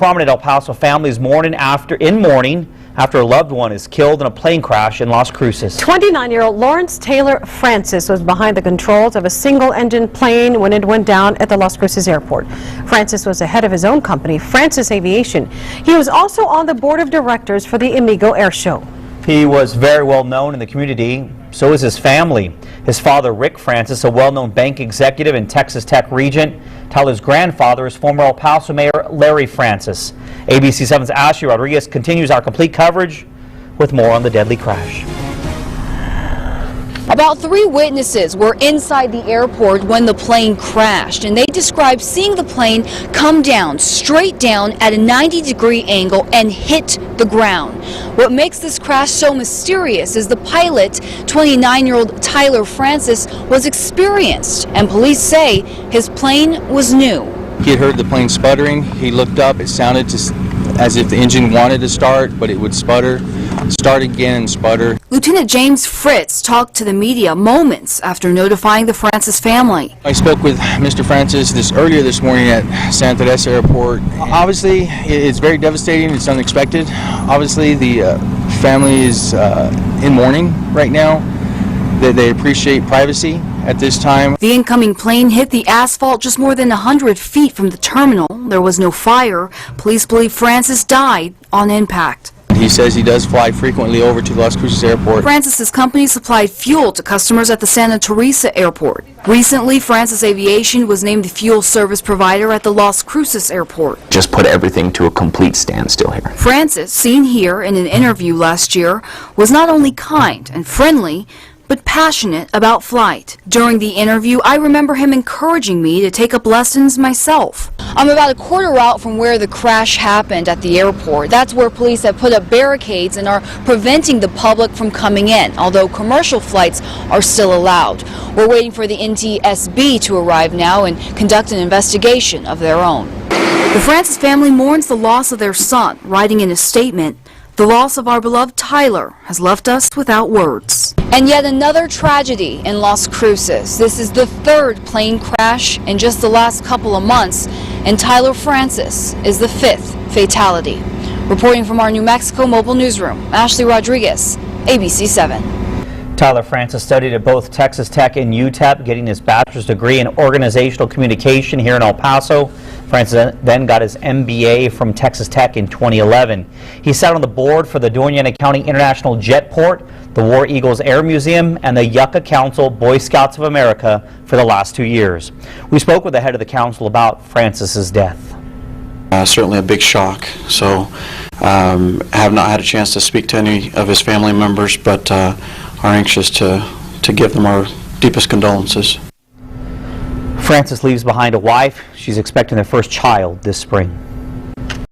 prominent El Paso family is mourning after a loved one is killed in a plane crash in Las Cruces. 29-year-old Lawrence Taylor Francis was behind the controls of a single-engine plane when it went down at the Las Cruces airport. Francis was the head of his own company, Francis Aviation. He was also on the board of directors for the Amigo Air Show. He was very well known in the community. So is his family. His father, Rick Francis, a well-known bank executive and Texas Tech regent. Tyler's grandfather is former El Paso Mayor Larry Francis. ABC 7's Ashley Rodriguez continues our complete coverage with more on the deadly crash. About 3 witnesses were inside the airport when the plane crashed, and they described seeing the plane come down, straight down at a 90-degree angle and hit the ground. What makes this crash so mysterious is the pilot, 29-year-old Tyler Francis, was experienced, and police say his plane was new. He had heard the plane sputtering. He looked up. It sounded as if the engine wanted to start, but it would sputter, start again and sputter. Lieutenant James Fritz talked to the media moments after notifying the Francis family. I spoke with Mr. Francis earlier this morning at Santa Teresa Airport. Obviously, it's very devastating. It's unexpected. Obviously, the family is in mourning right now. They appreciate privacy at this time. The incoming plane hit the asphalt just more than 100 feet from the terminal. There was no fire. Police believe Francis died on impact. He says he does fly frequently over to Las Cruces Airport. Francis's company supplied fuel to customers at the Santa Teresa Airport. Recently, Francis Aviation was named the fuel service provider at the Las Cruces Airport. Just put everything to a complete standstill here. Francis, seen here in an interview last year, was not only kind and friendly, but passionate about flight. During the interview, I remember him encouraging me to take up lessons myself. I'm about a quarter out from where the crash happened at the airport. That's where police have put up barricades and are preventing the public from coming in, although commercial flights are still allowed. We're waiting for the NTSB to arrive now and conduct an investigation of their own. The Francis family mourns the loss of their son, writing in a statement, "The loss of our beloved Tyler has left us without words." And yet another tragedy in Las Cruces. This is the 3rd plane crash in just the last couple of months, and Tyler Francis is the 5th fatality. Reporting from our New Mexico mobile newsroom, Ashley Rodriguez, ABC 7. Tyler Francis studied at both Texas Tech and UTEP, getting his bachelor's degree in organizational communication here in El Paso. Francis then got his MBA from Texas Tech in 2011. He sat on the board for the Doña Ana County International Jetport, the War Eagles Air Museum, and the Yucca Council Boy Scouts of America for the last 2 years. We spoke with the head of the council about Francis's death. Certainly a big shock. So I have not had a chance to speak to any of his family members, but are anxious to give them our deepest condolences. Francis leaves behind a wife. She's expecting their first child this spring.